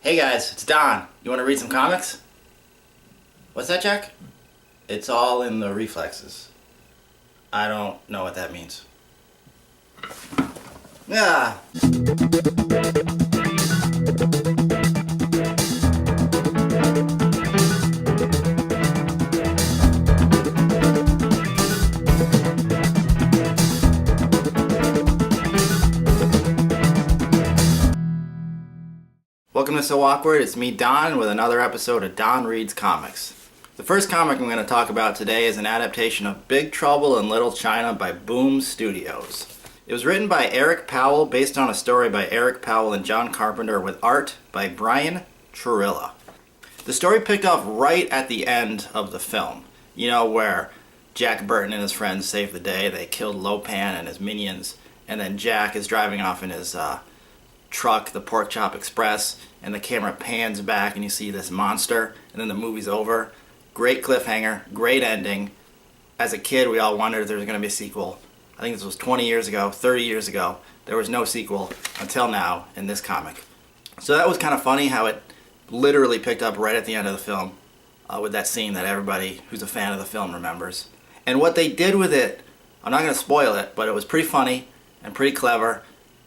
Hey guys, it's Don. You want to read some comics? What's that, Jack? It's all in the reflexes. I don't know what that means. Yeah. Welcome to So Awkward. It's me, Don, with another episode of Don Reads Comics. The first comic I'm going to talk about today is an adaptation of Big Trouble in Little China by Boom Studios. It was written by Eric Powell, based on a story by Eric Powell and John Carpenter, with art by Brian Churilla. The story picked up right at the end of the film. You know, where Jack Burton and his friends saved the day. They killed Lopan and his minions, and then Jack is driving off in his truck, the Pork Chop Express, and the camera pans back and you see this monster, and then the movie's over. Great cliffhanger, great ending. As a kid, we all wondered if there was going to be a sequel. I think this was 20 years ago, 30 years ago. There was no sequel until now in this comic. So that was kind of funny how it literally picked up right at the end of the film with that scene that everybody who's a fan of the film remembers. And what they did with it, I'm not going to spoil it, but it was pretty funny and pretty clever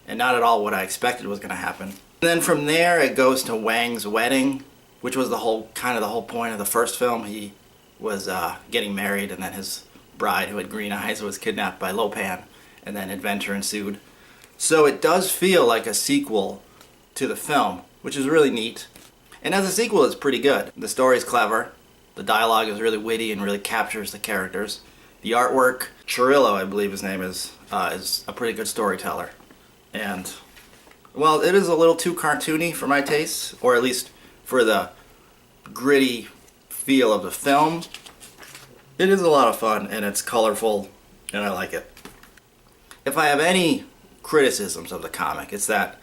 and not at all what I expected was going to happen. And then from there it goes to Wang's wedding, which was the whole point of the first film. He was getting married, and then his bride, who had green eyes, was kidnapped by Lopan, and then adventure ensued. So it does feel like a sequel to the film, which is really neat. And as a sequel, it's pretty good. The story's clever, the dialogue is really witty and really captures the characters. The artwork, Churillo, I believe his name is a pretty good storyteller. And, well, it is a little too cartoony for my taste, or at least for the gritty feel of the film. It is a lot of fun, and it's colorful, and I like it. If I have any criticisms of the comic, it's that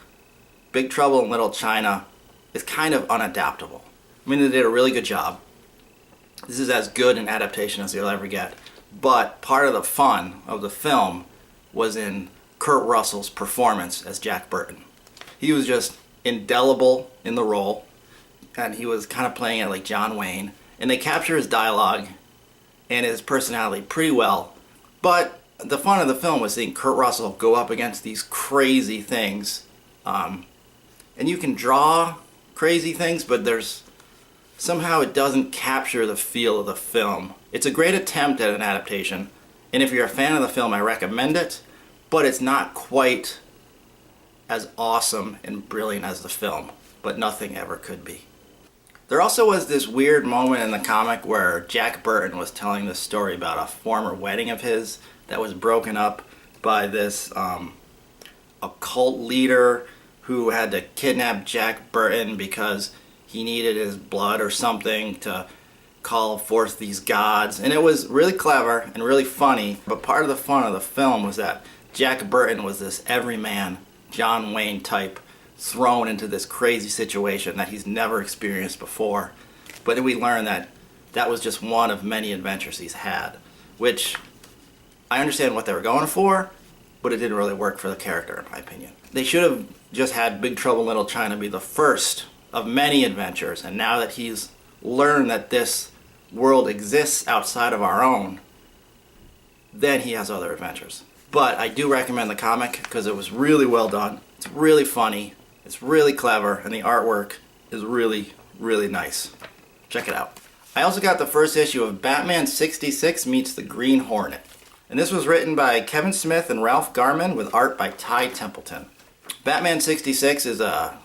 Big Trouble in Little China is kind of unadaptable. I mean, they did a really good job. This is as good an adaptation as you'll ever get. But part of the fun of the film was in Kurt Russell's performance as Jack Burton. He was just indelible in the role, and he was kind of playing it like John Wayne, and they capture his dialogue and his personality pretty well. But the fun of the film was seeing Kurt Russell go up against these crazy things, and you can draw crazy things, but somehow it doesn't capture the feel of the film. It's a great attempt at an adaptation, and if you're a fan of the film, I recommend it. But it's not quite as awesome and brilliant as the film, but nothing ever could be. There also was this weird moment in the comic where Jack Burton was telling this story about a former wedding of his that was broken up by this occult leader who had to kidnap Jack Burton because he needed his blood or something to call forth these gods. And it was really clever and really funny, but part of the fun of the film was that Jack Burton was this everyman, John Wayne type, thrown into this crazy situation that he's never experienced before. But then we learned that that was just one of many adventures he's had, which I understand what they were going for, but it didn't really work for the character, in my opinion. They should have just had Big Trouble in Little China be the first of many adventures, and now that he's learned that this world exists outside of our own, then he has other adventures. But I do recommend the comic because it was really well done. It's really funny, it's really clever, and the artwork is really, really nice. Check it out. I also got the first issue of Batman 66 Meets the Green Hornet. And this was written by Kevin Smith and Ralph Garman with art by Ty Templeton. Batman 66 is a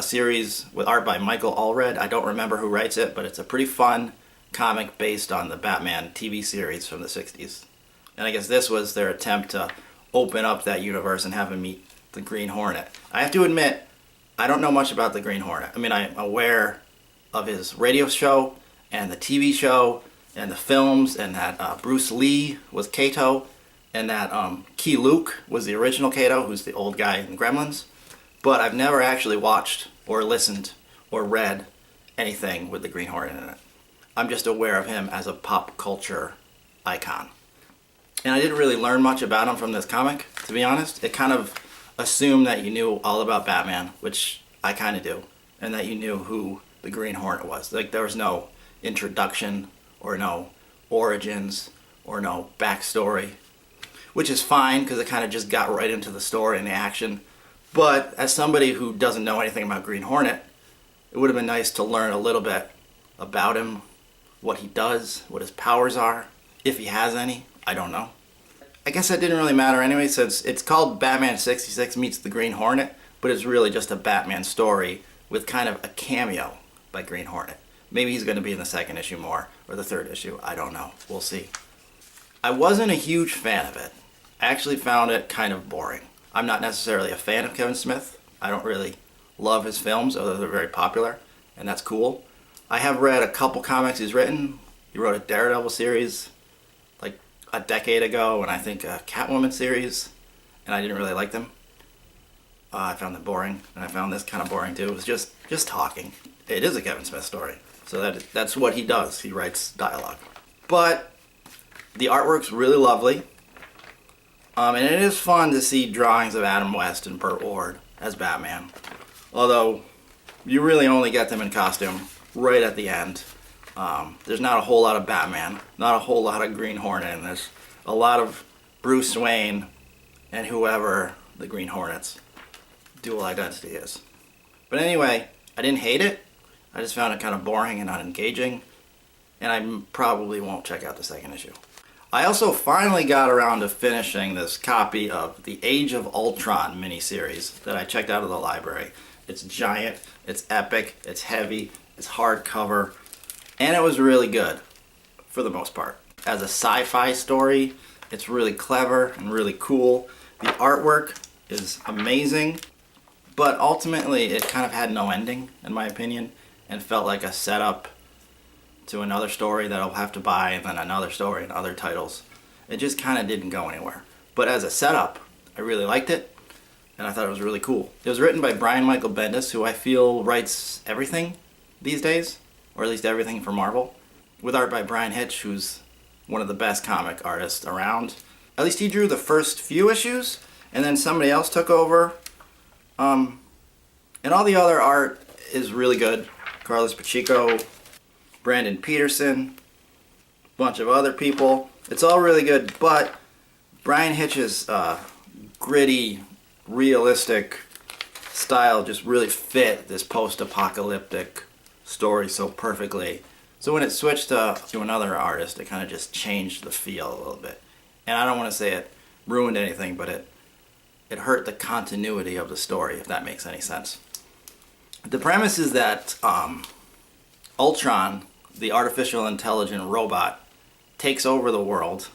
series with art by Michael Allred. I don't remember who writes it, but it's a pretty fun comic based on the Batman TV series from the 60s. And I guess this was their attempt to open up that universe and have him meet the Green Hornet. I have to admit, I don't know much about the Green Hornet. I mean, I'm aware of his radio show and the TV show and the films, and that Bruce Lee was Kato, and that Key Luke was the original Kato, who's the old guy in Gremlins. But I've never actually watched or listened or read anything with the Green Hornet in it. I'm just aware of him as a pop culture icon. And I didn't really learn much about him from this comic, to be honest. It kind of assumed that you knew all about Batman, which I kind of do. and that you knew who the Green Hornet was. Like, there was no introduction or no origins or no backstory, which is fine because it kind of just got right into the story and the action. But as somebody who doesn't know anything about Green Hornet, it would have been nice to learn a little bit about him, what he does, what his powers are, if he has any. I don't know. I guess that didn't really matter anyway, since it's called Batman 66 Meets the Green Hornet, but it's really just a Batman story with kind of a cameo by Green Hornet. Maybe he's going to be in the second issue more, or the third issue. I don't know. We'll see. I wasn't a huge fan of it. I actually found it kind of boring. I'm not necessarily a fan of Kevin Smith. I don't really love his films, although they're very popular, and that's cool. I have read a couple comics he's written. He wrote a Daredevil series like a decade ago, and I think a Catwoman series, and I didn't really like them. I found them boring, and I found this kind of boring too. It was just talking. It is a Kevin Smith story, so that's what he does. He writes dialogue. But the artwork's really lovely, and it is fun to see drawings of Adam West and Burt Ward as Batman. Although, you really only get them in costume right at the end. There's not a whole lot of Batman, not a whole lot of Green Hornet, and there's a lot of Bruce Wayne and whoever the Green Hornet's dual identity is. But anyway, I didn't hate it. I just found it kind of boring and unengaging, and I probably won't check out the second issue. I also finally got around to finishing this copy of the Age of Ultron miniseries that I checked out of the library. It's giant, it's epic, it's heavy, it's hardcover, and it was really good, for the most part. As a sci-fi story, it's really clever and really cool. The artwork is amazing, but ultimately it kind of had no ending, in my opinion, and felt like a setup to another story that I'll have to buy, and then another story and other titles. It just kind of didn't go anywhere. But as a setup, I really liked it, and I thought it was really cool. It was written by Brian Michael Bendis, who I feel writes everything these days, or at least everything for Marvel, with art by Brian Hitch, who's one of the best comic artists around. At least he drew the first few issues, and then somebody else took over. And all the other art is really good. Carlos Pacheco, Brandon Peterson, a bunch of other people. It's all really good, but Brian Hitch's gritty, realistic style just really fit this post-apocalyptic story so perfectly. So when it switched to another artist, it kind of just changed the feel a little bit. And I don't want to say it ruined anything, but it hurt the continuity of the story, if that makes any sense. The premise is that Ultron, the artificial intelligent robot, takes over the world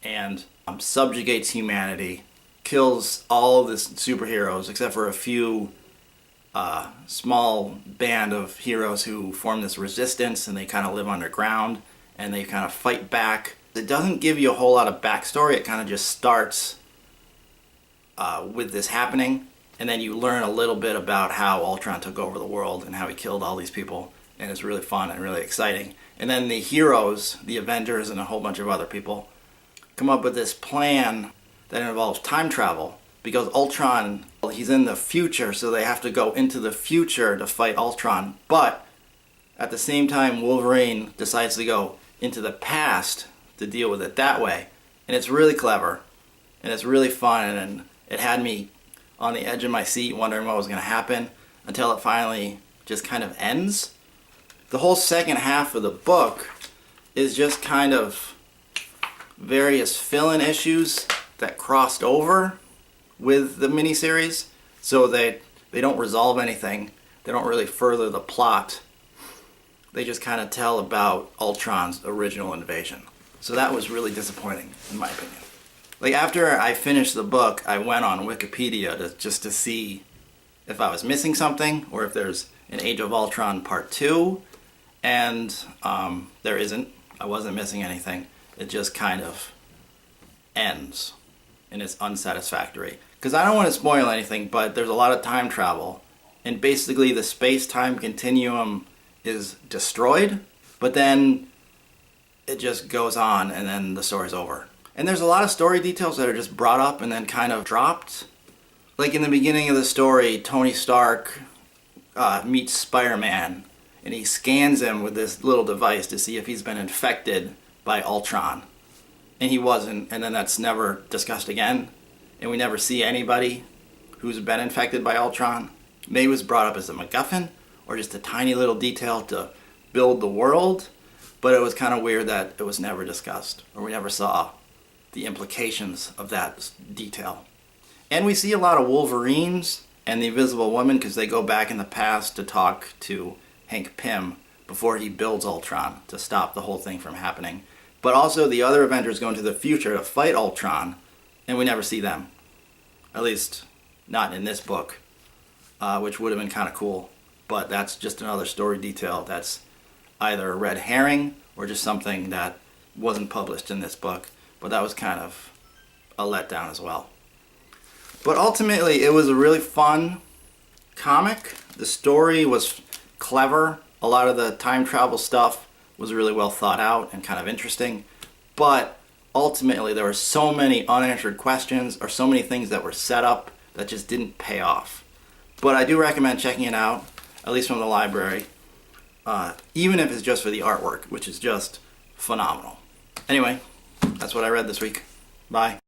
and subjugates humanity, kills all of the superheroes except for a few small band of heroes who form this resistance, and they kind of live underground and they kind of fight back. It doesn't give you a whole lot of backstory. It kind of just starts with this happening, and then you learn a little bit about how Ultron took over the world and how he killed all these people, and it's really fun and really exciting. And then the heroes, the Avengers and a whole bunch of other people, come up with this plan that involves time travel, because Ultron, he's in the future, so they have to go into the future to fight Ultron, but at the same time Wolverine decides to go into the past to deal with it that way. And it's really clever, and it's really fun, and it had me on the edge of my seat wondering what was going to happen until it finally just kind of ends. The whole second half of the book is just kind of various fill-in issues that crossed over with the miniseries, so they don't resolve anything. They don't really further the plot. They just kind of tell about Ultron's original invasion. So that was really disappointing, in my opinion. Like, after I finished the book, I went on Wikipedia just to see if I was missing something, or if there's an Age of Ultron Part 2, and there isn't. I wasn't missing anything. It just kind of ends, and it's unsatisfactory. Because I don't want to spoil anything, but there's a lot of time travel, and basically the space-time continuum is destroyed, but then it just goes on, and then the story's over. And there's a lot of story details that are just brought up and then kind of dropped. Like in the beginning of the story, Tony Stark meets Spider-Man, and he scans him with this little device to see if he's been infected by Ultron. And he wasn't, and then that's never discussed again. And we never see anybody who's been infected by Ultron. Maybe it was brought up as a MacGuffin, or just a tiny little detail to build the world. But it was kind of weird that it was never discussed, or we never saw the implications of that detail. And we see a lot of Wolverines and the Invisible Woman because they go back in the past to talk to Hank Pym before he builds Ultron to stop the whole thing from happening. But also the other Avengers go into the future to fight Ultron, and we never see them. At least not in this book, which would have been kind of cool. But that's just another story detail that's either a red herring or just something that wasn't published in this book. But that was kind of a letdown as well. But ultimately, it was a really fun comic. The story was clever. A lot of the time travel stuff was really well thought out and kind of interesting. But ultimately, there were so many unanswered questions or so many things that were set up that just didn't pay off. But I do recommend checking it out, at least from the library, even if it's just for the artwork, which is just phenomenal. Anyway, that's what I read this week. Bye.